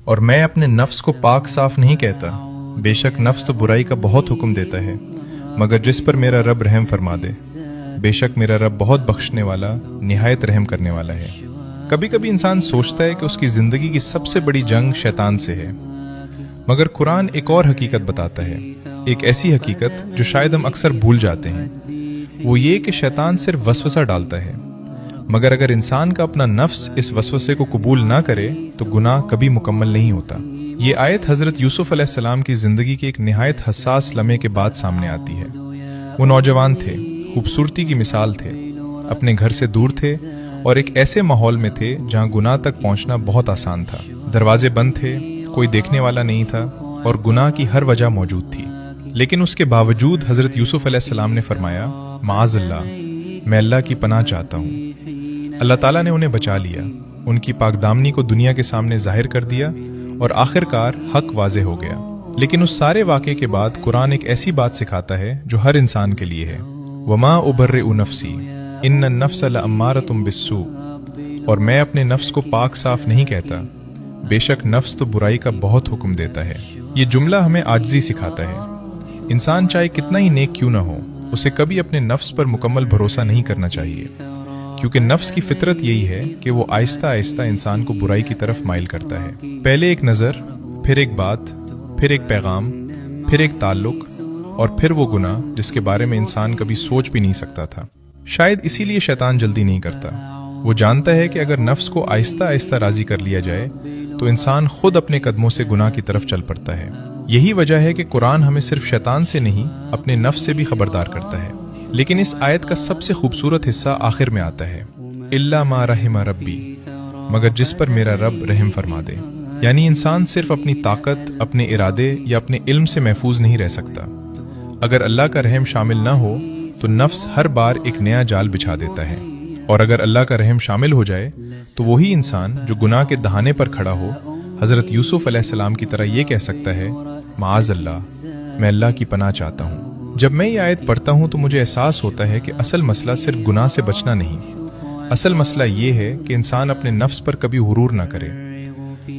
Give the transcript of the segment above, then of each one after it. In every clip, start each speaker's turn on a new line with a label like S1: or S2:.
S1: اور میں اپنے نفس کو پاک صاف نہیں کہتا، بے شک نفس تو برائی کا بہت حکم دیتا ہے، مگر جس پر میرا رب رحم فرما دے، بے شک میرا رب بہت بخشنے والا، نہایت رحم کرنے والا ہے۔ کبھی کبھی انسان سوچتا ہے کہ اس کی زندگی کی سب سے بڑی جنگ شیطان سے ہے، مگر قرآن ایک اور حقیقت بتاتا ہے، ایک ایسی حقیقت جو شاید ہم اکثر بھول جاتے ہیں، وہ یہ کہ شیطان صرف وسوسہ ڈالتا ہے، مگر اگر انسان کا اپنا نفس اس وسوسے کو قبول نہ کرے تو گناہ کبھی مکمل نہیں ہوتا۔ یہ آیت حضرت یوسف علیہ السلام کی زندگی کے ایک نہایت حساس لمحے کے بعد سامنے آتی ہے۔ وہ نوجوان تھے، خوبصورتی کی مثال تھے، اپنے گھر سے دور تھے اور ایک ایسے ماحول میں تھے جہاں گناہ تک پہنچنا بہت آسان تھا۔ دروازے بند تھے، کوئی دیکھنے والا نہیں تھا اور گناہ کی ہر وجہ موجود تھی، لیکن اس کے باوجود حضرت یوسف علیہ السلام نے فرمایا، معاذ اللہ، میں اللہ کی پناہ چاہتا ہوں۔ اللہ تعالیٰ نے انہیں بچا لیا، ان کی پاک دامنی کو دنیا کے سامنے ظاہر کر دیا اور آخرکار حق واضح ہو گیا۔ لیکن اس سارے واقعے کے بعد قرآن ایک ایسی بات سکھاتا ہے جو ہر انسان کے لیے ہے، وما ابرئ نفسی ان النفس لامارۃ بالسوء، اور میں اپنے نفس کو پاک صاف نہیں کہتا، بے شک نفس تو برائی کا بہت حکم دیتا ہے۔ یہ جملہ ہمیں عاجزی سکھاتا ہے۔ انسان چاہے کتنا ہی نیک کیوں نہ ہو، اسے کبھی اپنے نفس پر مکمل بھروسہ نہیں کرنا چاہیے، کیونکہ نفس کی فطرت یہی ہے کہ وہ آہستہ آہستہ انسان کو برائی کی طرف مائل کرتا ہے۔ پہلے ایک نظر، پھر ایک بات، پھر ایک پیغام، پھر ایک تعلق، اور پھر وہ گناہ جس کے بارے میں انسان کبھی سوچ بھی نہیں سکتا تھا۔ شاید اسی لیے شیطان جلدی نہیں کرتا۔ وہ جانتا ہے کہ اگر نفس کو آہستہ آہستہ راضی کر لیا جائے تو انسان خود اپنے قدموں سے گناہ کی طرف چل پڑتا ہے۔ یہی وجہ ہے کہ قرآن ہمیں صرف شیطان سے نہیں، اپنے نفس سے بھی خبردار کرتا ہے۔ لیکن اس آیت کا سب سے خوبصورت حصہ آخر میں آتا ہے، الا ما رحم ربی، مگر جس پر میرا رب رحم فرما دے۔ یعنی انسان صرف اپنی طاقت، اپنے ارادے یا اپنے علم سے محفوظ نہیں رہ سکتا۔ اگر اللہ کا رحم شامل نہ ہو تو نفس ہر بار ایک نیا جال بچھا دیتا ہے، اور اگر اللہ کا رحم شامل ہو جائے تو وہی انسان جو گناہ کے دہانے پر کھڑا ہو، حضرت یوسف علیہ السلام کی طرح یہ کہہ سکتا ہے، معاذ اللہ، میں اللہ کی پناہ چاہتا ہوں۔ جب میں یہ آیت پڑھتا ہوں تو مجھے احساس ہوتا ہے کہ اصل مسئلہ صرف گناہ سے بچنا نہیں، اصل مسئلہ یہ ہے کہ انسان اپنے نفس پر کبھی غرور نہ کرے۔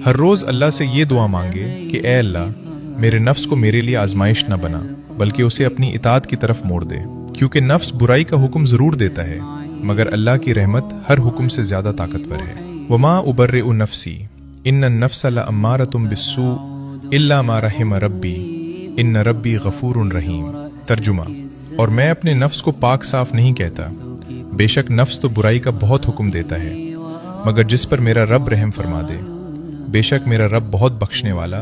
S1: ہر روز اللہ سے یہ دعا مانگے کہ اے اللہ، میرے نفس کو میرے لیے آزمائش نہ بنا، بلکہ اسے اپنی اطاعت کی طرف موڑ دے، کیونکہ نفس برائی کا حکم ضرور دیتا ہے، مگر اللہ کی رحمت ہر حکم سے زیادہ طاقتور ہے۔ وما ابرئ نفسی ان النفس لامارۃ بالسوء الا ما رحم ربی ان ربی غفور رحیم۔ ترجمہ، اور میں اپنے نفس کو پاک صاف نہیں کہتا، بے شک نفس تو برائی کا بہت حکم دیتا ہے، مگر جس پر میرا رب رحم فرما دے، بے شک میرا رب بہت بخشنے والا،